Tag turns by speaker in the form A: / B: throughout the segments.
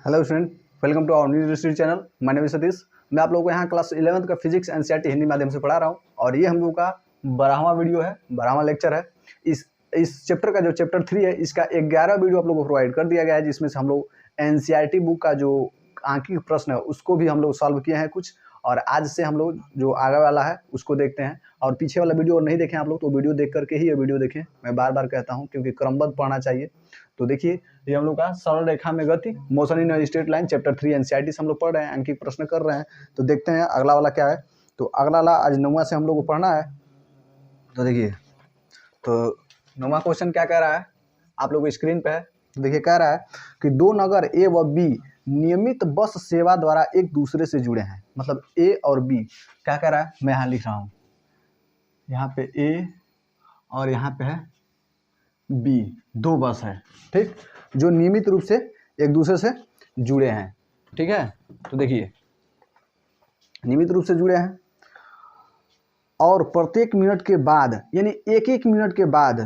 A: Hello student, welcome to our new study channel. My name is Satish. मैं आप लोगों को यहाँ क्लास 11th का फिजिक्स एनसीईआरटी हिंदी माध्यम से पढ़ा रहा हूँ और ये हम लोगों का 12वां वीडियो है, 12वां लेक्चर है। इस चैप्टर का जो चैप्टर 3 है, इसका 11 वीडियो आप लोगों को प्रोवाइड कर दिया गया है, जिसमें से हम लोग एनसीईआरटी बुक का जो आंकिक प्रश्न है उसको भी हम लोग सॉल्व किए हैं कुछ, और आज से हम लोग जो आगे वाला है उसको देखते हैं। और पीछे वाला वीडियो नहीं देखें आप लोग तो वीडियो देख करके ही ये वीडियो देखें, मैं बार बार कहता हूँ, क्योंकि क्रमबद्ध पढ़ना चाहिए। तो देखिए, ये हम लोग का सरल रेखा में गति, motion in straight line, chapter 3 NCERT से हम लोग पढ़ रहे हैं, अंकित प्रश्न कर रहे हैं। तो देखते हैं अगला वाला क्या है। तो अगला वाला आज 9वां से हम लोग को पढ़ना है। तो देखिए, तो 9वां क्वेश्चन क्या कह रहा है, आप लोग स्क्रीन पे है। तो देखिए, कह रहा है कि दो नगर ए व बी नियमित बस सेवा द्वारा एक दूसरे से जुड़े हैं। मतलब ए और बी क्या कह रहा है, मैं यहाँ लिख रहा हूँ, यहाँ पे ए और यहाँ पे है बी, दो बस है, ठीक, जो नियमित रूप से एक दूसरे से जुड़े हैं। ठीक है, तो देखिए, नियमित रूप से जुड़े हैं और प्रत्येक मिनट के बाद, यानी एक एक मिनट के बाद,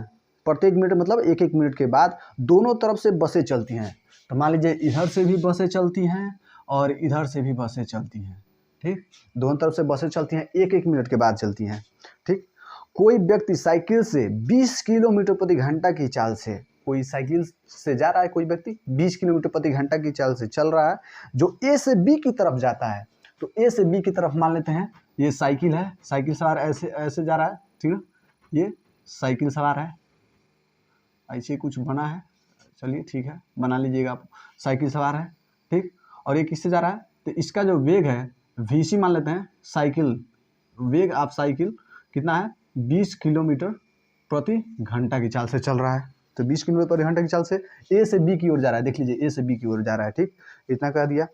A: प्रत्येक मिनट मतलब एक एक मिनट के बाद दोनों तरफ से बसें चलती हैं। तो मान लीजिए इधर से भी बसें चलती हैं और इधर से भी बसें चलती हैं, ठीक, दोनों तरफ से बसें चलती हैं, एक एक मिनट के बाद चलती हैं, ठीक। कोई व्यक्ति साइकिल से 20 किलोमीटर प्रति घंटा की चाल से, कोई साइकिल से जा रहा है, कोई व्यक्ति 20 किलोमीटर प्रति घंटा की चाल से चल रहा है, जो ए से बी की तरफ जाता है। तो ए से बी की तरफ मान लेते हैं ये साइकिल है, साइकिल सवार ऐसे ऐसे जा रहा है, ठीक है, ये साइकिल सवार है, ऐसे कुछ बना है, चलिए ठीक है, बना लीजिएगा आप, साइकिल सवार है, ठीक। और ये किससे जा रहा है, तो इसका जो वेग है वीसी मान लेते हैं, साइकिल वेग आप साइकिल कितना है, 20 किलोमीटर प्रति घंटा की चाल से चल रहा है। तो 20 किलोमीटर प्रति घंटा की चाल से ए से बी की ओर जा रहा है, देख लीजिए, ए से बी की ओर जा रहा है, ठीक, इतना कह दिया,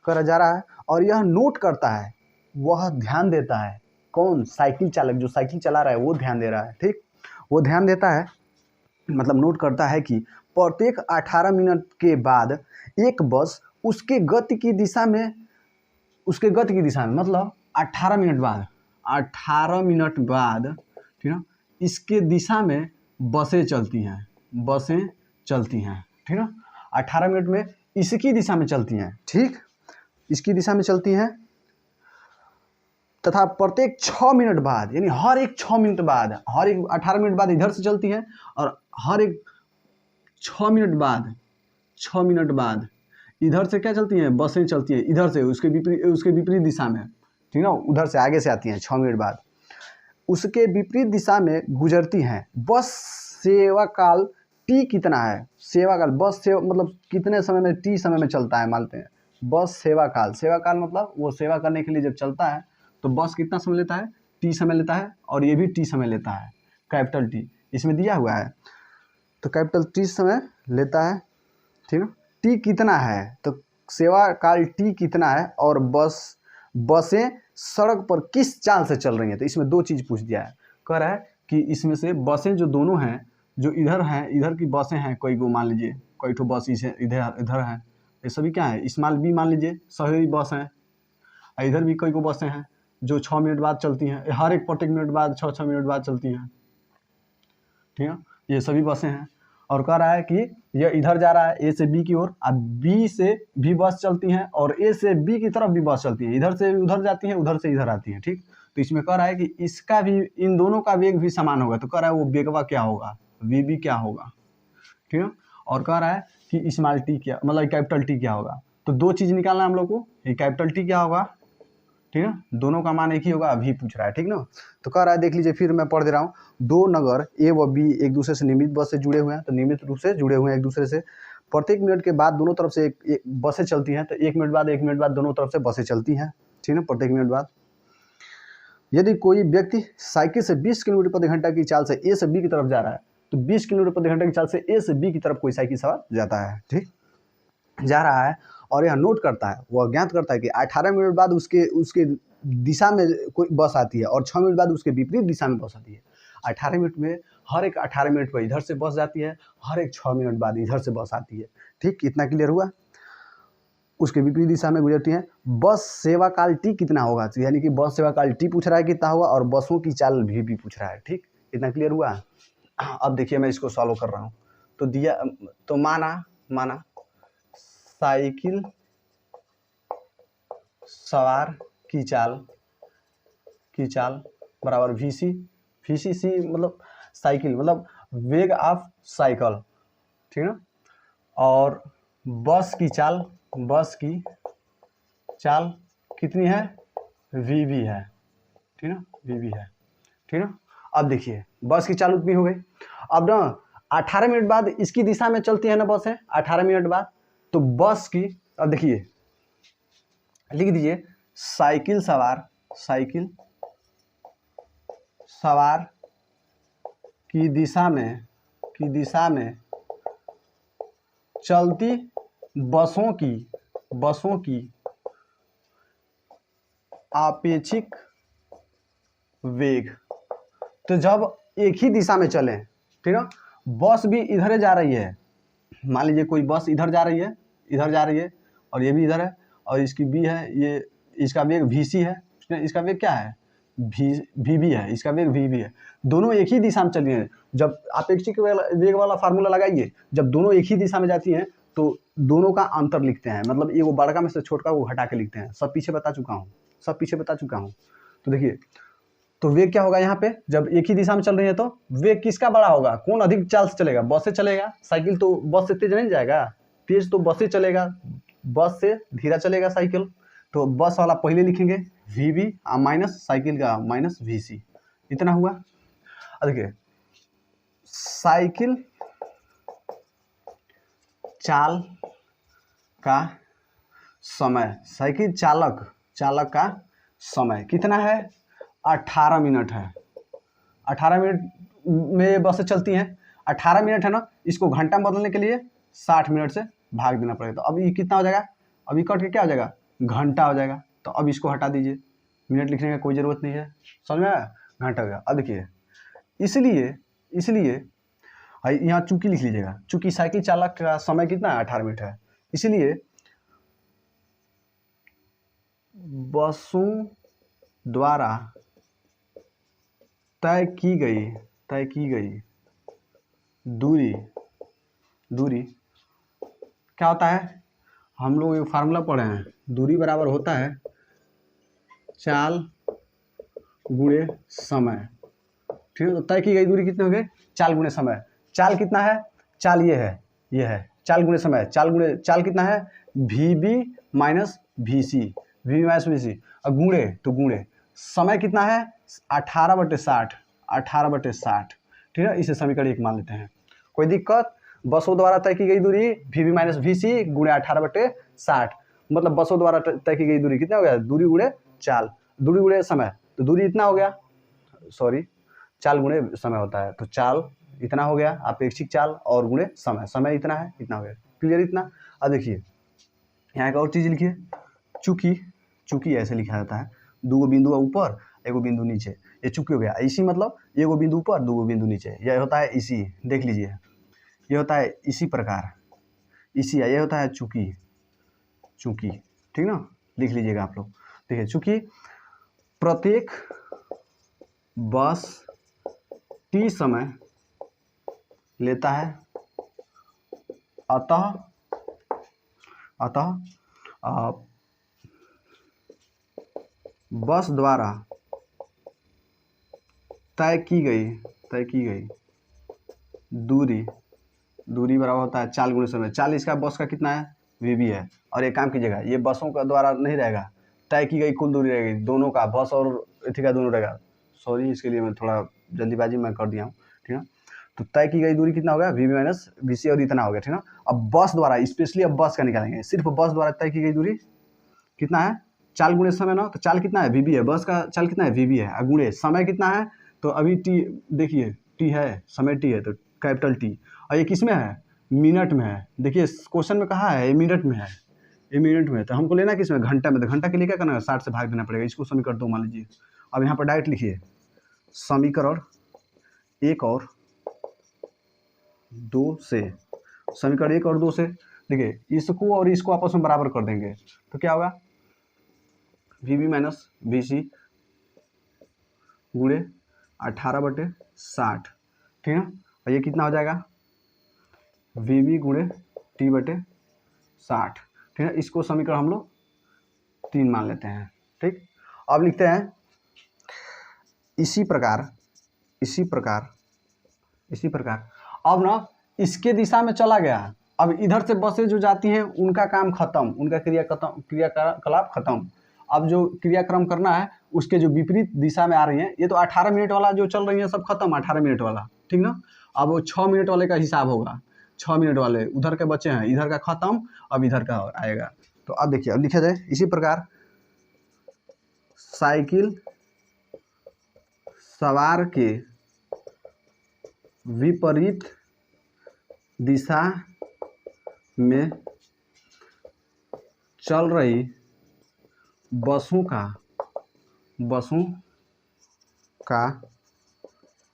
A: कर जा रहा है। और यह नोट करता है, वह ध्यान देता है, कौन, साइकिल चालक, जो साइकिल चला रहा है वो ध्यान दे रहा है, ठीक, वो ध्यान देता है, मतलब नोट करता है कि प्रत्येक 18 मिनट के बाद एक बस उसके गति की दिशा में, मतलब 18 मिनट बाद, 18 मिनट बाद, ठीक है, इसके दिशा में बसें चलती हैं, ठीक है, 18 मिनट में इसकी दिशा में चलती हैं, ठीक, इसकी दिशा में चलती हैं, तथा प्रत्येक 6 मिनट बाद, यानी हर एक 6 मिनट बाद, हर एक 18 मिनट बाद इधर से चलती है, और हर एक 6 मिनट बाद इधर से क्या चलती हैं, बसें चलती हैं, इधर से उसके विपरीत दिशा में, ठीक है, उधर से आगे से आती हैं 6 मिनट बाद, उसके विपरीत दिशा में गुजरती हैं। बस सेवा काल टी कितना है, सेवा काल, बस सेवा मतलब कितने समय में, टी समय में चलता है, मानते हैं बस सेवा काल मतलब वो सेवा करने के लिए जब चलता है तो बस कितना समय लेता है, टी समय लेता है, और ये भी टी समय लेता है, कैपिटल टी इसमें दिया हुआ है, तो कैपिटल टी समय लेता है, ठीक है। टी कितना है, तो सेवा काल टी कितना है, और बसें सड़क पर किस चाल से चल रही हैं। तो इसमें दो चीज़ पूछ दिया है, कह रहा है कि इसमें से बसें जो दोनों हैं, जो इधर हैं, इधर की बसें हैं, कोई को मान लीजिए कोई ठो बस इसे इधर है, ये सभी क्या है, स्मॉल बी मान लीजिए, सही बस हैं, इधर भी कोई को बसें हैं जो 6 मिनट बाद चलती हैं, हर एक प्रत्येक मिनट बाद 6 मिनट बाद चलती हैं, ठीक है, ये सभी बसें हैं। और कह रहा है कि यह इधर जा रहा है ए से बी की ओर, अब बी से भी बस चलती हैं और ए से बी की तरफ भी बस चलती है, इधर से उधर जाती है, उधर से इधर आती है, ठीक। तो इसमें कह रहा है कि इसका भी, इन दोनों का वेग भी समान होगा। तो कह रहा है वो वेगवा क्या होगा, वी बी क्या होगा, ठीक है। और कह रहा है कि स्मॉल टी क्या, मतलब कैपिटल टी क्या होगा। तो दो चीज़ निकालना है हम लोग को, ये कैपिटल टी क्या होगा, ठीक है, दोनों का मान एक ही होगा, अभी पूछ रहा है, ठीक ना। तो कह रहा है, देख लीजिए, फिर मैं पढ़ दे रहा हूँ, दो नगर ए व बी एक दूसरे से नियमित बस से जुड़े हुए हैं। तो नियमित रूप से जुड़े हुए हैं एक दूसरे से, प्रत्येक मिनट के बाद दोनों तरफ से एक बसें चलती हैं। तो एक मिनट बाद दोनों तरफ से बसें चलती हैं, ठीक है, प्रत्येक मिनट बाद। यदि कोई व्यक्ति साइकिल से 20 किलोमीटर प्रति घंटा की चाल से ए से बी की तरफ जा रहा है, तो 20 किलोमीटर प्रति घंटा की चाल से ए से बी की तरफ कोई साइकिल सवार जाता है, ठीक, जा रहा है, और यह नोट करता है, वह ज्ञात करता है कि 18 मिनट बाद उसके दिशा में कोई बस आती है और 6 मिनट बाद उसके विपरीत दिशा में बस आती है। 18 मिनट में हर एक 18 मिनट पर इधर से बस जाती है, हर एक 6 मिनट बाद इधर से बस आती है, ठीक, इतना क्लियर हुआ। उसके विपरीत दिशा में गुजरती हैं। बस सेवा काल टी कितना होगा, यानी कि बस सेवा काल टी पूछ रहा है कितना होगा, और बसों की चाल भी पूछ रहा है, ठीक, इतना क्लियर हुआ। अब देखिए, मैं इसको सॉल्व कर रहा हूँ। तो दिया, तो माना साइकिल सवार की चाल बराबर वीसी, सी मतलब साइकिल, मतलब वेग ऑफ साइकिल, ठीक है ना। और बस की चाल कितनी है, वीवी है, ठीक है ना, वीवी है, ठीक है ना। अब देखिए बस की चाल उतनी हो गई। अब ना 18 मिनट बाद इसकी दिशा में चलती है ना बस है, 18 मिनट बाद, तो बस की, अब देखिए लिख दीजिए साइकिल सवार की दिशा में चलती बसों की आपेक्षिक वेग। तो जब एक ही दिशा में चलें, ठीक है, बस भी इधर जा रही है, मान लीजिए कोई बस इधर जा रही है और ये भी इधर है और इसकी बी है, ये इसका वेग वीसी है, इसका वेग क्या है, वीबी है, इसका वेग वीबी है। दोनों एक ही दिशा में चली हैं। जब आपेक्षिक वेग वाला फार्मूला लगाइए, जब दोनों एक ही दिशा में जाती हैं तो दोनों का अंतर लिखते हैं, मतलब ये वो बड़का में से छोटका को हटा के लिखते हैं। सब पीछे बता चुका हूँ। तो देखिए, तो वेग क्या होगा यहाँ पे, जब एक ही दिशा में चल रही है तो वेग किसका बड़ा होगा, कौन अधिक चाल से चलेगा, बस से चलेगा। साइकिल तो बस से तेज नहीं जाएगा, तेज तो बस से चलेगा, बस से धीरा चलेगा साइकिल। तो बस वाला पहले लिखेंगे वीबी माइनस साइकिल का माइनस वीसी, इतना हुआ। देखिए साइकिल चाल का समय, साइकिल चालक का समय कितना है, 18 मिनट है। 18 मिनट में बसें चलती हैं, 18 मिनट है ना, इसको घंटा में बदलने के लिए 60 मिनट से भाग देना पड़ेगा। तो अब ये कितना हो जाएगा, अभी कट के क्या हो जाएगा, घंटा हो जाएगा। तो अब इसको हटा दीजिए, मिनट लिखने की कोई ज़रूरत नहीं है, समझ में आया, घंटा हो गया। अब देखिए इसलिए यहाँ चूंकि लिख लीजिएगा, चूंकि साइकिल चालक का समय कितना है, 18 मिनट है, इसलिए बसों द्वारा तय की गई दूरी क्या होता है, हम लोग एक फार्मूला पढ़े हैं, दूरी बराबर होता है चाल गुणे समय, ठीक है। तो तय की गई दूरी कितनी हो गई, चाल गुणे समय। चाल कितना है, चाल ये है चाल गुणे समय, चाल कितना है, वीबी माइनस वीसी, और गुणे समय कितना है, 18/60, ठीक है। इसे समीकरण 1 मान लेते हैं। कोई दिक्कत, बसों द्वारा तय की गई दूरी वीबी माइनस वीसी गुणे 18/60, मतलब बसों द्वारा तय की गई दूरी कितना हो गया, दूरी गुणे चाल, दूरी गुणे समय, तो दूरी इतना हो गया, सॉरी चाल गुणे समय होता है, तो चाल इतना हो गया, अपेक्षिक चाल और गुणे समय इतना है, इतना हो गया, क्लियर इतना। अब देखिए यहाँ एक और चीज़ लिखिए, चूंकि ऐसे लिखा जाता है, 2 बिंदु ऊपर 1 बिंदु नीचे, ये चूंकि हो गया। इसी मतलब 1 बिंदु ऊपर 2 बिंदु नीचे, यह होता है इसी, देख लीजिए ये होता है इसी प्रकार, इसी ये होता है चूंकि, ठीक ना, लिख लीजिएगा आप लोग। देखिए चूंकि प्रत्येक बस टी समय लेता है, अतः बस द्वारा तय की गई दूरी बराबर होता है चाल गुणे समय। चाल इसका बस का कितना है, वीबी है। और एक काम कीजिएगा, ये बसों का द्वारा नहीं रहेगा, तय की गई कुल दूरी रहेगी, दोनों का, बस और इथी का दोनों रहेगा। सॉरी, इसके लिए मैं थोड़ा जल्दीबाजी में कर दिया हूँ, ठीक है। तो तय की गई दूरी कितना हो गया, वीबी माइनस वीसी, और इतना हो गया, ठीक है। अब बस द्वारा, स्पेशली अब बस का निकालेंगे, सिर्फ बस द्वारा तय की गई दूरी कितना है, चाल गुणे समय ना, तो चाल कितना है, वीबी है, बस का चाल कितना है, वीबी है, गुणे समय कितना है, तो अभी टी, देखिए टी है, समय टी है, तो कैपिटल टी, और ये किस में है, मिनट में है। देखिए क्वेश्चन में कहा है ये मिनट में है, तो हमको लेना किस में, घंटा में। तो घंटा के लिए क्या करना है, 60 से भाग देना पड़ेगा। इसको समीकरण 2 मान लीजिए। अब यहाँ पर डायरेक्ट लिखिए समीकरण 1 और 2 से, समीकरण 1 और 2 से देखिए, इसको और इसको आपस में बराबर कर देंगे, तो क्या होगा, वीबी माइनस वीसी गुणे 18/60, ठीक है। और ये कितना हो जाएगा, वीबी गुणे टी/60, ठीक है। इसको समीकरण हम लोग 3 मान लेते हैं। ठीक, अब लिखते हैं इसी प्रकार अब ना इसके दिशा में चला गया। अब इधर से बसें जो जाती हैं उनका काम खत्म, उनका क्रियाकलाप खत्म। अब जो क्रियाक्रम करना है उसके जो विपरीत दिशा में आ रही हैं, ये तो 18 मिनट वाला जो चल रही है सब खत्म, 18 मिनट वाला, ठीक ना। अब वो 6 मिनट वाले का हिसाब होगा, 6 मिनट वाले उधर के बचे हैं, इधर का खत्म, अब इधर का आएगा। तो अब देखिए, अब लिखा जाए इसी प्रकार साइकिल सवार के विपरीत दिशा में चल रही बसों का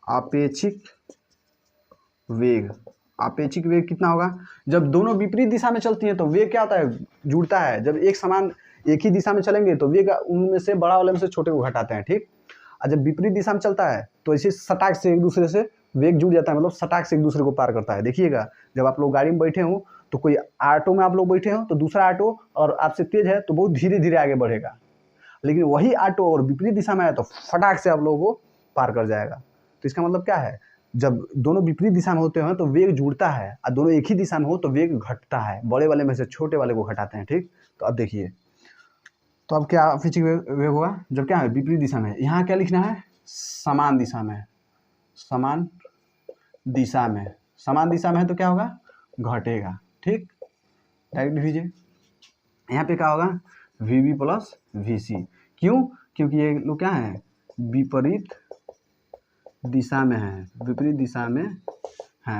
A: आपेक्षिक वेग कितना होगा? जब दोनों विपरीत दिशा में चलती हैं तो वेग क्या होता है? जुड़ता है। जब एक ही दिशा में चलेंगे तो वेग उनमें से बड़ा वाले में से छोटे को घटाते हैं, ठीक। और जब विपरीत दिशा में चलता है तो इसी सटाक से एक दूसरे से वेग जुड़ जाता है, मतलब सटाक से एक दूसरे को पार करता है। देखिएगा, जब आप लोग गाड़ी में बैठे हो तो कोई ऑटो में आप लोग बैठे हो तो दूसरा ऑटो और आपसे तेज है तो बहुत धीरे धीरे आगे बढ़ेगा, लेकिन वही ऑटो और विपरीत दिशा में आया तो फटाक से आप लोगों को पार कर जाएगा। तो इसका मतलब क्या है? जब दोनों विपरीत दिशा में होते हैं तो वेग जुड़ता है, और दोनों एक ही दिशा में हो तो वेग घटता है, बड़े वाले में से छोटे वाले को घटाते हैं, ठीक। तो अब देखिए, तो अब क्या आपेक्षिक वेग होगा? जब क्या है? विपरीत दिशा में। यहाँ क्या लिखना है? समान दिशा में है तो क्या होगा? घटेगा, ठीक। डायरेक्ट लीजिए, यहाँ पे क्या होगा? VB plus VC। क्यों? क्योंकि ये लोग क्या है? विपरीत दिशा में है,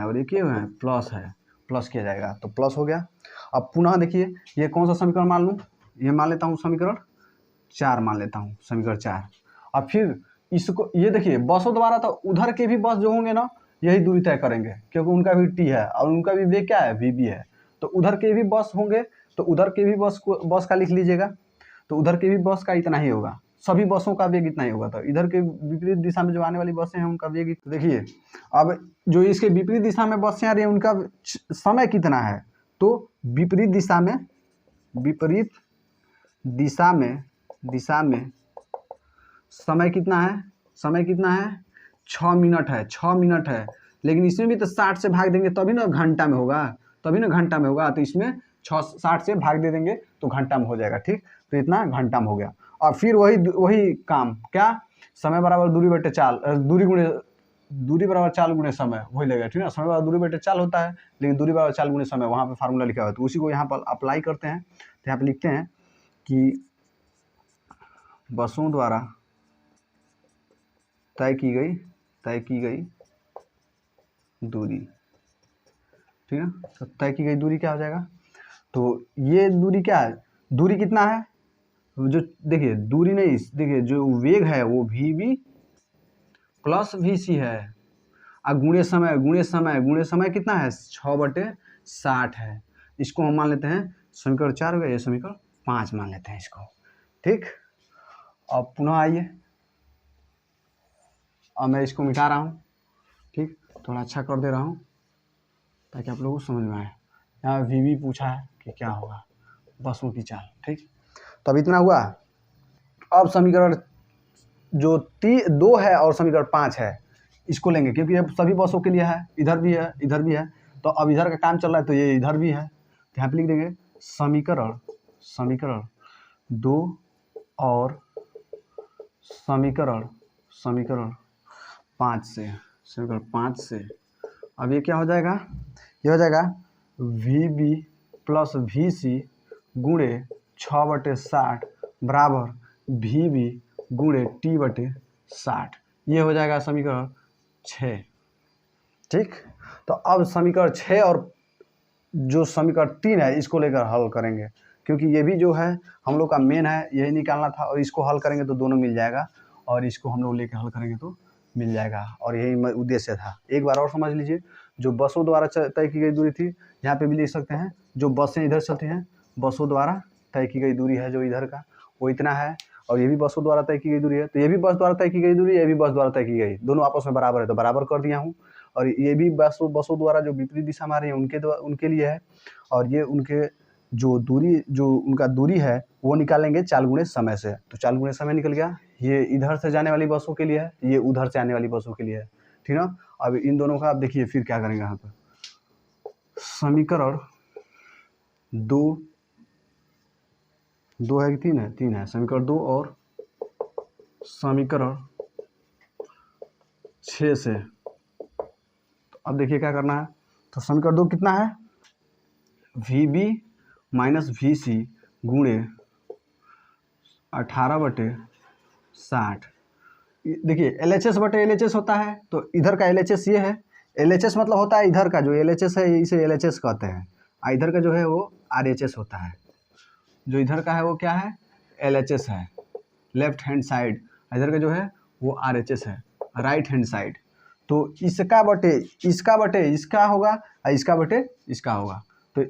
A: और ये क्या है? प्लस है, प्लस किया जाएगा तो प्लस हो गया। अब पुनः देखिए, ये कौन सा समीकरण मान लूँ? ये मान लेता हूँ समीकरण 4 मान लेता हूँ, समीकरण 4। अब फिर इसको ये देखिए, बसों द्वारा तो उधर के भी बस जो होंगे ना यही दूरी तय करेंगे, क्योंकि उनका भी T है और उनका भी वेग क्या है? VB है। तो उधर के भी बस होंगे तो उधर के भी बस का लिख लीजिएगा, तो उधर के भी बस का इतना ही होगा, सभी बसों का वेग इतना ही होगा। तो इधर के विपरीत दिशा में जो आने वाली बसें हैं उनका वेग देखिए, अब जो इसके विपरीत दिशा में बसें आ रही हैं उनका समय कितना है? तो विपरीत दिशा में समय कितना है? 6 मिनट है, लेकिन इसमें भी तो 60 से भाग देंगे तभी ना घंटा में होगा, तो इसमें 60 से भाग दे देंगे तो घंटा में हो जाएगा, ठीक। तो इतना घंटा में हो गया। और फिर वही काम, क्या? समय बराबर दूरी बटे चाल, दूरी बराबर चाल गुणे समय, वही लगेगा, ठीक है। समय बराबर दूरी बटे चाल होता है, लेकिन दूरी बराबर चाल गुणे समय वहाँ पे फार्मूला लिखा हुआ है, तो उसी को यहाँ पर अप्लाई करते हैं। तो यहाँ पे लिखते हैं कि बसों द्वारा तय की गई दूरी, ठीक है। तो तय की गई दूरी क्या हो जाएगा? तो ये दूरी क्या है? दूरी कितना है? जो देखिए, दूरी नहीं, देखिए जो वेग है वो VB प्लस VC है, और गुणे समय कितना है? 6/60 है। इसको हम मान लेते हैं समीकरण 4 हो गया, ये समीकरण 5 मान लेते हैं इसको, ठीक। अब पुनः आइए, अब मैं इसको मिटा रहा हूँ, ठीक, थोड़ा अच्छा कर दे रहा हूँ ताकि आप लोगों को समझ में आए। यहाँ VB पूछा है कि क्या होगा? बसों की चाल, ठीक। तो अब इतना हुआ। अब समीकरण जो 2 है और समीकरण 5 है इसको लेंगे, क्योंकि ये सभी बसों के लिए है, इधर भी है, तो अब इधर का काम चल रहा है तो ये इधर भी है, तो यहाँ पे लिख देंगे समीकरण 2 और समीकरण 5 से अब ये क्या हो जाएगा? ये हो जाएगा VB प्लस VC गुणे 6/60 बराबर VB गुणे T/60। ये हो जाएगा समीकरण 6, ठीक। तो अब समीकरण 6 और जो समीकरण 3 है इसको लेकर हल करेंगे, क्योंकि ये भी जो है हम लोग का मेन है, यही निकालना था, और इसको हल करेंगे तो दोनों मिल जाएगा, और इसको हम लोग लेकर हल करेंगे तो मिल जाएगा, और यही उद्देश्य था। एक बार और समझ लीजिए, जो बसों द्वारा तय की गई दूरी थी, यहाँ पे भी लिख सकते हैं, जो बसें इधर चलती हैं बसों द्वारा तय की गई दूरी है जो इधर का वो इतना है, और ये भी बसों द्वारा तय की गई दूरी है, तो ये भी बस द्वारा तय की गई दूरी, ये भी बस द्वारा तय की गई, दोनों आपस में बराबर है तो बराबर कर दिया हूँ। और ये भी बसों द्वारा जो विपरीत दिशा में आ रही है उनके लिए है, और ये उनके जो उनका दूरी है वो निकालेंगे 4 गुणे समय से। तो 4 गुणे समय निकल गया। ये इधर से जाने वाली बसों के लिए है, ये उधर से आने वाली बसों के लिए है, ठीक ना। अब इन दोनों का आप देखिए फिर क्या करेंगे यहाँ पर। समीकरण 2 है कि 3 है? 3 है। समीकरण 2 और समीकरण 6 से। तो अब देखिए क्या करना है। तो समीकरण 2 कितना है? VB माइनस VC गुणे 18/60। देखिए LHS बटे LHS होता है, तो इधर का LHS ये है। LHS मतलब होता है इधर का जो LHS है, इसे LHS कहते हैं। इधर का जो है वो RHS होता है। जो इधर का है वो क्या है? LHS है, लेफ्ट हैंड साइड। इधर का जो है वो RHS है, राइट हैंड साइड। तो इसका बटे इसका होगा और इसका बटे इसका होगा। तो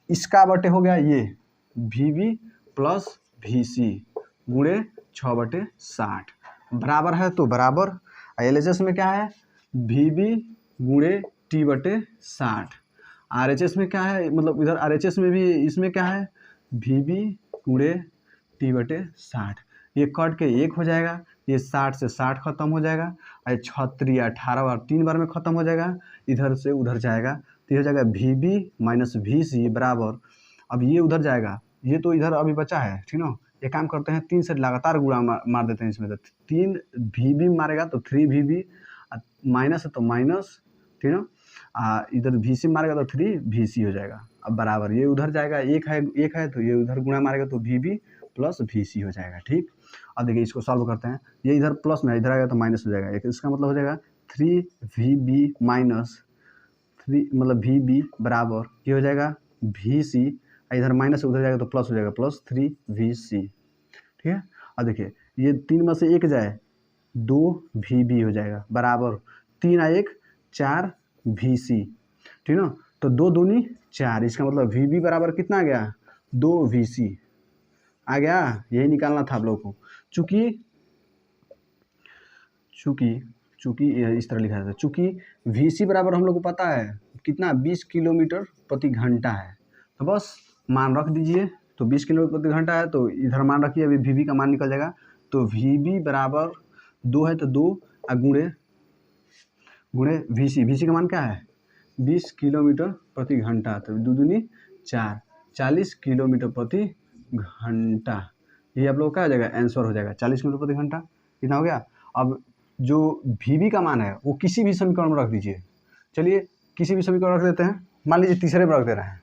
A: इसका बटे हो गया ये VB प्लस VC गुणे 6/60 बराबर है। तो बराबर LHS में क्या है? VB गुणे T/60। RHS में क्या है? मतलब इधर RHS में भी इसमें क्या है? VB गुणे T/60। ये कट के 1 हो जाएगा, ये 60 से 60 खत्म हो जाएगा, और 36 18 बार 3 बार में खत्म हो जाएगा, इधर से उधर जाएगा। तो ये हो जाएगा VB माइनस VC बराबर, अब ये उधर जाएगा, ये तो इधर अभी बचा है, ठीक ना। एक काम करते हैं, 3 से लगातार गुणा मार देते हैं इसमें। तो 3 VB मारेगा तो 3 VB, माइनस है तो माइनस, ठीक ना। इधर VC मारेगा तो 3 VC हो जाएगा। अब बराबर ये उधर जाएगा, एक है तो ये उधर गुणा मारेगा तो VB प्लस VC हो जाएगा, ठीक। अब देखिए इसको सॉल्व करते हैं। ये इधर प्लस में, इधर आएगा तो माइनस हो जाएगा। इसका मतलब हो जाएगा 3VB माइनस 3 मतलब VB बराबर ये हो जाएगा VC, इधर माइनस से उधर जाएगा तो प्लस हो जाएगा, प्लस 3VC, ठीक है। अब देखिए ये 3 में से 1 जाए 2VB हो जाएगा बराबर 3 और 1 4 VC, ठीक ना। तो 2 दूनी 4, इसका मतलब VB बराबर कितना आ गया? 2 VC आ गया। यही निकालना था आप लोगों को। चूंकि इस तरह लिखा जाता है, चूंकि VC बराबर हम लोग को पता है कितना, 20 किलोमीटर प्रति घंटा है। तो बस मान रख दीजिए। तो 20 किलोमीटर प्रति घंटा है, तो इधर मान रखिए, अभी VB का मान निकल जाएगा। तो VB बराबर 2 है तो 2 गुणे VC का मान क्या है? 20 किलोमीटर प्रति घंटा। तो 2 दूनी 4, 40 किलोमीटर प्रति घंटा। ये आप लोग क्या हो जाएगा? आंसर हो जाएगा 40 किलोमीटर प्रति घंटा। कितना हो गया? अब जो VB का मान है वो किसी भी समीकरण में रख दीजिए। चलिए किसी भी समीकरण रख देते हैं, मान लीजिए तीसरे में रख दे रहे हैं।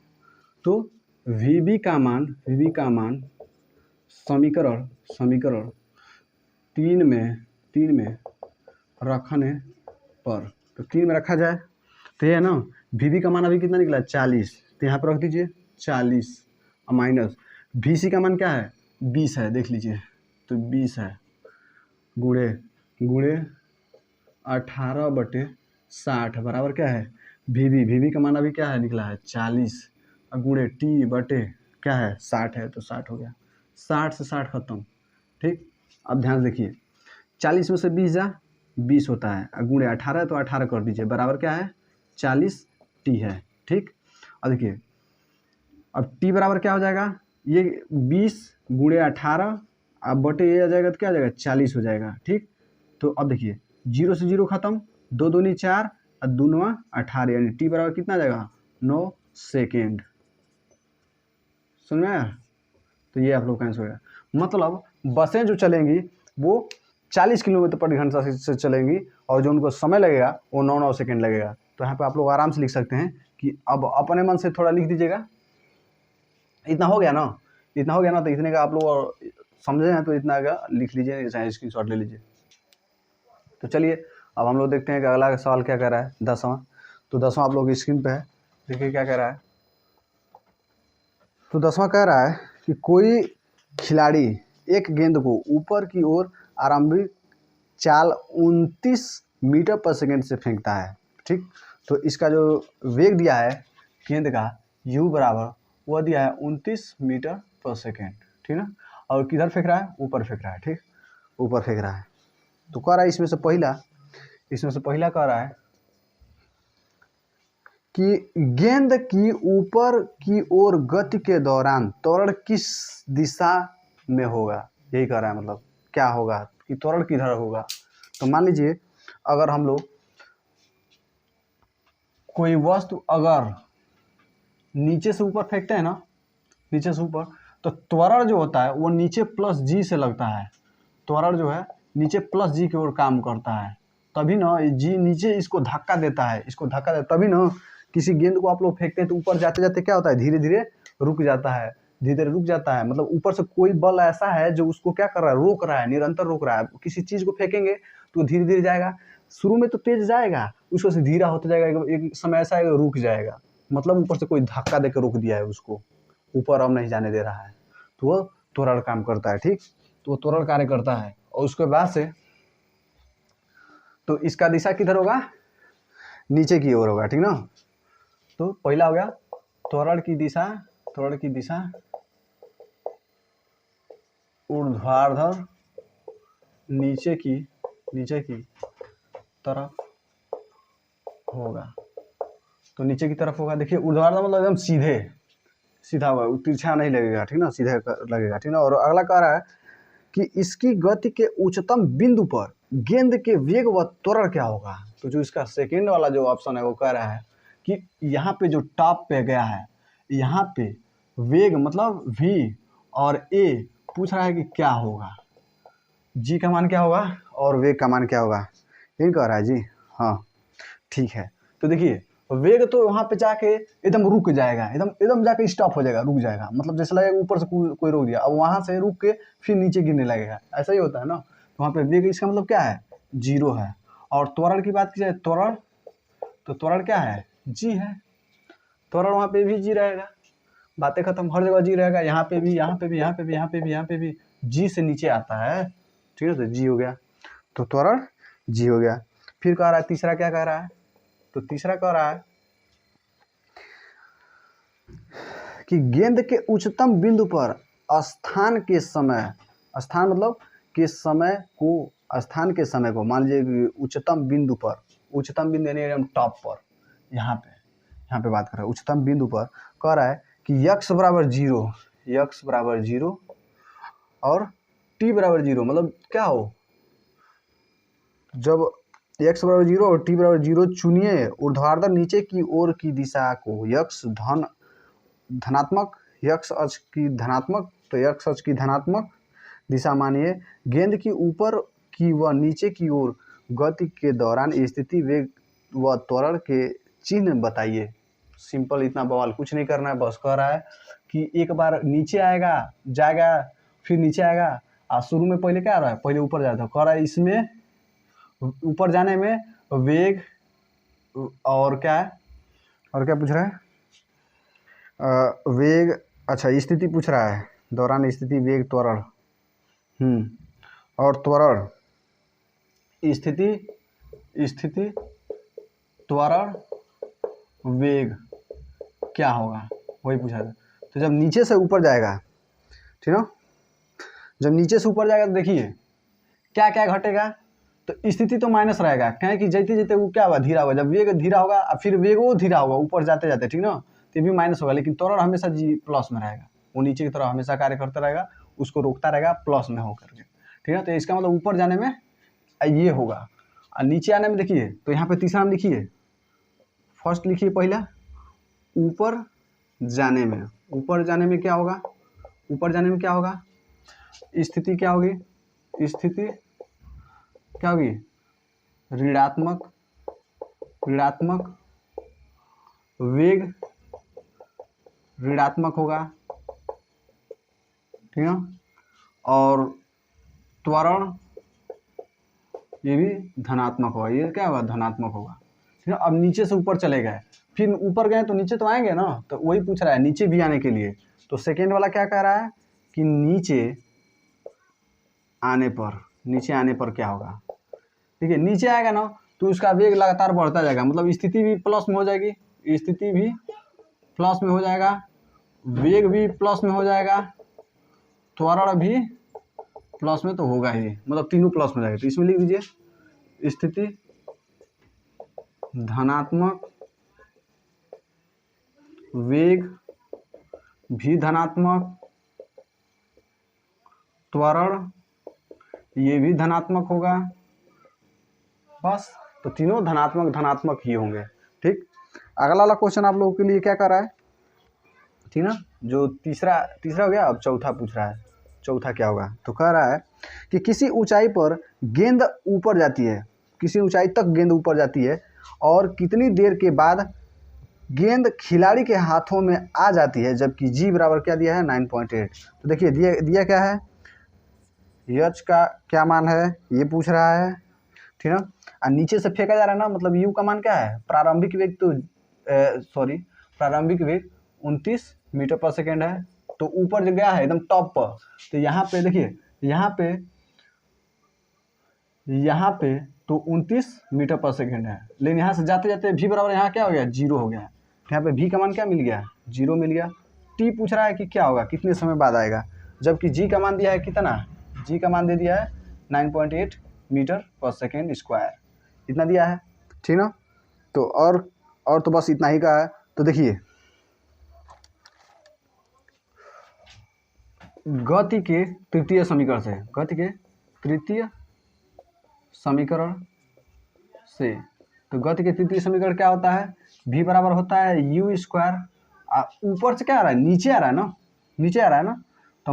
A: तो VB का मान समीकरण 3 में रखने पर, तो 3 में रखा जाए तो ये है ना, VB का मान अभी कितना निकला? 40। तो यहाँ पर रख दीजिए 40 और माइनस VC का मान क्या है? 20 है, देख लीजिए। तो 20 है गुणे 18/60 बराबर क्या है? VB का मान अभी क्या है? निकला है 40 और गुणे T बटे क्या है? 60 है, तो 60 हो गया। 60 से 60 खत्म, ठीक। अब ध्यान देखिए, 40 में से 20 जा 20 होता है, और गुणे 18 तो 18 कर दीजिए, बराबर क्या है? 40T है, ठीक। अब देखिए, अब T बराबर क्या हो जाएगा? ये 20 गुणे 18 अब बटे ये आ जाएगा तो क्या आ जाएगा? 40 हो जाएगा, ठीक। तो अब देखिए 0 से 0 खत्म, 2 दूनी 4 और 2 9 18, यानी T बराबर कितना आ जाएगा? 9 सेकेंड। सुन में आया? तो ये आप लोग का आंसर होगा। मतलब बसें जो चलेंगी वो 40 किलोमीटर प्रति घंटा से चलेंगी, और जो उनको समय लगेगा वो 9 सेकेंड लगेगा। तो यहाँ पे आप लोग आराम से लिख सकते हैं कि अब अपने मन से थोड़ा लिख दीजिएगा। इतना हो गया ना? तो इतने का आप लोग समझे हैं तो इतना का लिख लीजिए, चाहे स्क्रीनशॉट ले लीजिए। तो चलिए अब हम लोग देखते हैं कि अगला सवाल क्या कह रहा है, 10वां। तो 10वां आप लोग स्क्रीन पे है, देखिए क्या कह रहा है। तो 10वां कह रहा है कि कोई खिलाड़ी एक गेंद को ऊपर की ओर आरंभिक चाल 29 मीटर पर सेकेंड से फेंकता है, ठीक। तो इसका जो वेग दिया है गेंद का u बराबर वह दिया है 29 मीटर पर सेकेंड, ठीक ना। और किधर फेंक रहा है? ऊपर फेंक रहा है, ठीक, ऊपर फेंक रहा है। तो कह रहा है इसमें से पहला कह रहा है कि गेंद की ऊपर की ओर गति के दौरान त्वरण किस दिशा में होगा, यही कह रहा है। मतलब क्या होगा कि त्वरण किधर होगा। तो मान लीजिए अगर हम लोग कोई वस्तु अगर नीचे से ऊपर फेंकते हैं ना, नीचे से ऊपर, तो त्वरण जो होता है वो नीचे प्लस जी से लगता है। त्वरण जो है नीचे प्लस जी की ओर काम करता है, तभी ना जी नीचे इसको धक्का देता है, इसको धक्का देता है, तभी ना किसी गेंद को आप लोग फेंकते हैं तो ऊपर जाते जाते क्या होता है, धीरे धीरे रुक जाता है, धीरे धीरे रुक जाता है। मतलब ऊपर से कोई बल ऐसा है जो उसको क्या कर रहा है, रोक रहा है, निरंतर रोक रहा है। किसी चीज को फेंकेंगे तो धीरे धीरे जाएगा, शुरू में तो तेज जाएगा, उसको से धीरा होता जाएगा, एक समय ऐसा आएगा रुक जाएगा। मतलब ऊपर से कोई धक्का देकर रोक दिया है उसको, ऊपर अब नहीं जाने दे रहा है, तो वो त्वरण काम करता है। ठीक, तो वो त्वरण कार्य करता है। और उसके बाद से तो इसका दिशा किधर होगा, नीचे की ओर होगा। ठीक ना। तो पहला हो गया त्वरण की दिशा, त्वरण की दिशा ऊर्ध्वाधर नीचे की तरफ होगा। तो नीचे की तरफ होगा। देखिए ऊर्ध्वाधर मतलब एकदम सीधा होगा, तिरछा नहीं लगेगा। ठीक ना, सीधे लगेगा। ठीक ना। और अगला कह रहा है कि इसकी गति के उच्चतम बिंदु पर गेंद के वेग व त्वरण क्या होगा। तो जो इसका सेकेंड वाला जो ऑप्शन है वो कह रहा है कि यहाँ पे जो टॉप पे गया है, यहाँ पे वेग मतलब v और a पूछ रहा है कि क्या होगा, g का मान क्या होगा और वेग का मान क्या होगा, यही कह रहा है जी। हाँ ठीक है। तो देखिए वेग तो वहां पे जाके एकदम रुक जाएगा, एकदम एकदम जाके स्टॉप हो जाएगा, रुक जाएगा। मतलब जैसे लगेगा ऊपर से कोई रोक दिया, अब वहां से रुक के फिर नीचे गिरने लगेगा, ऐसा ही होता है ना। तो वहां पे वेग इसका मतलब क्या है, 0 है। और त्वरण की बात की जाए, त्वरण तो त्वरण क्या है, जी है। त्वरण वहां पे भी जी रहेगा, बातें खत्म, हर जगह जी रहेगा, यहाँ पे भी, यहाँ पे भी, यहाँ पे भी, यहाँ पे भी, यहाँ पे भी जी से नीचे आता है। ठीक है, तो जी हो गया, तो त्वरण जी हो गया। फिर कह रहा है तीसरा, क्या कह रहा है, तो तीसरा कह रहा है कि गेंद के उच्चतम बिंदु पर स्थान के समय, स्थान मतलब के समय को, स्थान के समय को मान लीजिए कि उच्चतम बिंदु पर, उच्चतम बिंदु यानी एकदम टॉप पर, यहाँ पे बात कर रहा है उच्चतम बिंदु पर, कह रहा है कि यक्स बराबर 0, यक्स बराबर 0 और टी बराबर 0। मतलब क्या हो, जब x बराबर 0 और t बराबर 0 चुनिए, ऊर्ध्वाधर नीचे की ओर की दिशा को यक्स धनात्मक, यक्स अक्ष की धनात्मक, तो यक्स अक्ष की धनात्मक दिशा मानिए। गेंद की ऊपर की व नीचे की ओर गति के दौरान स्थिति, वेग व त्वरण के चिन्ह बताइए। सिंपल, इतना बवाल कुछ नहीं करना है, बस कह रहा है कि एक बार नीचे आएगा, जाएगा, फिर नीचे आएगा, और शुरू में पहले क्या आ रहा है, पहले ऊपर जाता है। कह रहा है इसमें ऊपर जाने में वेग और क्या है, और क्या पूछ रहा है, वेग, अच्छा स्थिति पूछ रहा है, दौरान स्थिति, वेग, त्वरण, और त्वरण, स्थिति त्वरण वेग क्या होगा, वही पूछा था। तो जब नीचे से ऊपर जाएगा, ठीक है, जब नीचे से ऊपर जाएगा तो देखिए क्या क्या घटेगा। तो स्थिति तो माइनस रहेगा, क्या है कि जैसे जैसे वो क्या होगा, धीरा होगा। जब वेग धीरा होगा फिर वेग वो धीरा होगा ऊपर जाते जाते, ठीक ना, तो भी माइनस होगा। लेकिन त्वरण हमेशा जी प्लस में रहेगा, वो नीचे की तरफ हमेशा कार्य करता रहेगा, उसको रोकता रहेगा प्लस में होकर के। ठीक है, तो इसका मतलब ऊपर जाने में ये होगा, और नीचे आने में देखिए, तो यहाँ पे तीसरा में लिखिए, फर्स्ट लिखिए पहला, ऊपर जाने में, ऊपर जाने में क्या होगा, ऊपर जाने में क्या होगा, स्थिति क्या होगी, स्थिति क्या होगी, ऋणात्मक, ऋणात्मक, वेग ऋणात्मक होगा, ठीक है, और त्वरण ये भी धनात्मक होगा, ये क्या होगा, धनात्मक होगा। ठीक है, अब नीचे से ऊपर चले गए, फिर ऊपर गए तो नीचे तो आएंगे ना, तो वही पूछ रहा है नीचे भी आने के लिए। तो सेकेंड वाला क्या कह रहा है कि नीचे आने पर, नीचे आने पर क्या होगा। ठीक है, नीचे आएगा ना तो उसका वेग लगातार बढ़ता जाएगा, मतलब स्थिति भी प्लस में हो जाएगी, स्थिति भी प्लस में हो जाएगा, वेग भी प्लस में हो जाएगा, त्वरण भी प्लस में तो होगा ही, मतलब तीनों प्लस में जाएगा। तो इसमें लिख दीजिए स्थिति धनात्मक, वेग भी धनात्मक, त्वरण ये भी धनात्मक होगा, बस। तो तीनों धनात्मक धनात्मक ही होंगे। ठीक, अगला वाला क्वेश्चन आप लोगों के लिए क्या कर रहा है, ठीक ना, जो तीसरा हो गया, अब चौथा पूछ रहा है। चौथा क्या होगा, तो कह रहा है कि किसी ऊंचाई पर गेंद ऊपर जाती है, किसी ऊंचाई तक गेंद ऊपर जाती है और कितनी देर के बाद गेंद खिलाड़ी के हाथों में आ जाती है, जबकि जी बराबर क्या दिया है 9.8। तो देखिए दिया क्या है, एच का क्या मान है ये पूछ रहा है, ठीक ना। और नीचे से फेंका जा रहा है ना, मतलब यू का मान क्या है, प्रारंभिक वेग, तो प्रारंभिक वेग 29 मीटर पर सेकेंड है। तो ऊपर जो गया है एकदम टॉप पर, तो यहाँ पे देखिए, यहाँ पे तो 29 मीटर पर सेकेंड है, लेकिन यहाँ से जाते जाते भी बराबर यहाँ क्या हो गया, 0 हो गया। यहाँ पे भी का मान क्या मिल गया, 0 मिल गया। टी पूछ रहा है कि क्या होगा, कितने समय बाद आएगा, जबकि जी का मान दिया है कितना, जी का मान दे दिया है 9.8 मीटर पर सेकेंड स्क्वायर, इतना दिया है, ठीक ना। तो और तो बस इतना ही का है। तो देखिए गति के तृतीय समीकरण से, गति के तृतीय समीकरण से, तो गति के तृतीय समीकरण क्या होता है, v बराबर होता है यू स्क्वायर, ऊपर से क्या आ रहा है, नीचे आ रहा है ना, नीचे आ रहा है ना, तो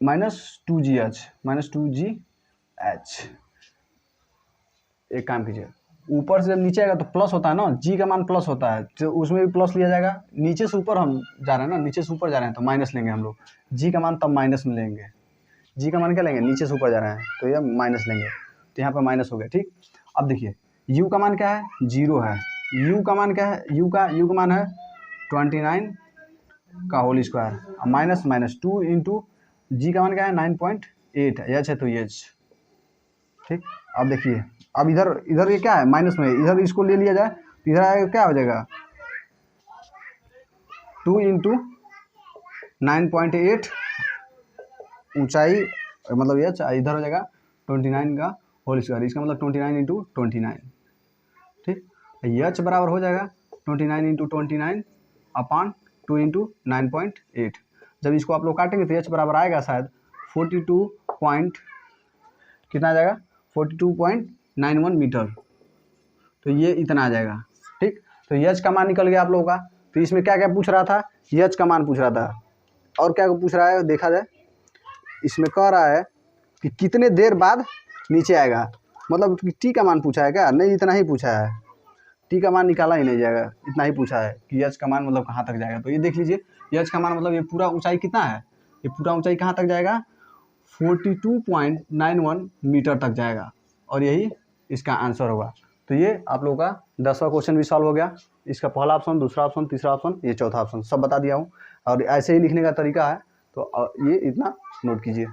A: माइनस टू जी एच। एक काम कीजिए, ऊपर से जब नीचे आएगा तो प्लस होता है ना, जी का मान प्लस होता है, तो उसमें भी प्लस लिया जाएगा। नीचे से ऊपर हम जा रहे हैं ना, नीचे से ऊपर जा रहे हैं तो माइनस लेंगे हम लोग, जी का मान तब माइनस में लेंगे, जी का मान क्या लेंगे, नीचे से ऊपर जा रहे हैं तो ये माइनस लेंगे, तो यहाँ पर माइनस हो गया। ठीक, अब देखिए u का मान क्या है, 0 है, u का मान क्या है, u का मान है 29 का होल स्क्वायर, माइनस 2 इंटू जी का मान क्या है 9.8 है, एच है तो एच। ठीक, अब देखिए, अब इधर ये क्या है माइनस में, इधर इसको ले लिया जाए तो इधर आएगा क्या हो जाएगा 2 इंटू 9.8 ऊंचाई, मतलब ये इधर हो जाएगा 29 का होल स्क्वायर, इसका मतलब 29 इंटू 29। ठीक, एच बराबर हो जाएगा 29 इंटू 29 अपान 2 इंटू 9.8। जब इसको आप लोग काटेंगे तो एच बराबर आएगा शायद 42 पॉइंट कितना आ जाएगा 42.91 मीटर, तो ये इतना आ जाएगा। ठीक, तो एच का मान निकल गया आप लोगों का। तो इसमें क्या क्या पूछ रहा था, एच का मान पूछ रहा था, और क्या पूछ रहा है देखा जाए, इसमें कह रहा है कि कितने देर बाद नीचे आएगा, मतलब टी का मान पूछा है क्या, नहीं इतना ही पूछा है, टी का मान निकाला ही नहीं जाएगा, इतना ही पूछा है कि एच का मान मतलब कहाँ तक जाएगा। तो ये देख लीजिए, एच का मान मतलब ये पूरा ऊंचाई कितना है, ये पूरा ऊंचाई कहाँ तक जाएगा 42.91 मीटर तक जाएगा, और यही इसका आंसर होगा। तो ये आप लोगों का 10वां क्वेश्चन भी सॉल्व हो गया। इसका पहला ऑप्शन, दूसरा ऑप्शन, तीसरा ऑप्शन, ये चौथा ऑप्शन सब बता दिया हूँ, और ऐसे ही लिखने का तरीका है, तो ये इतना नोट कीजिए।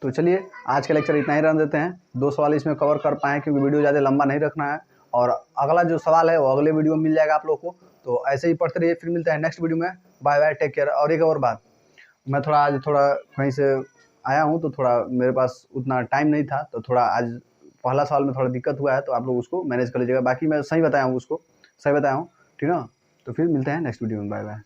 A: तो चलिए आज का लेक्चर इतना ही रहने देते हैं, 2 सवाल इसमें कवर कर पाएँ क्योंकि वीडियो ज़्यादा लंबा नहीं रखना है, और अगला जो सवाल है वो अगले वीडियो में मिल जाएगा आप लोग को। तो ऐसे ही पढ़ते रहिए, फिर मिलते हैं नेक्स्ट वीडियो में। Bye bye, take care. और एक और बात, मैं आज थोड़ा कहीं से आया हूँ तो थोड़ा मेरे पास उतना टाइम नहीं था, तो थोड़ा आज पहला सवाल में थोड़ा दिक्कत हुआ है, तो आप लोग उसको मैनेज कर लीजिएगा। बाकी मैं सही बताया हूँ, उसको सही बताया हूँ, ठीक है ना। तो फिर मिलते हैं नेक्स्ट वीडियो में, बाय बाय।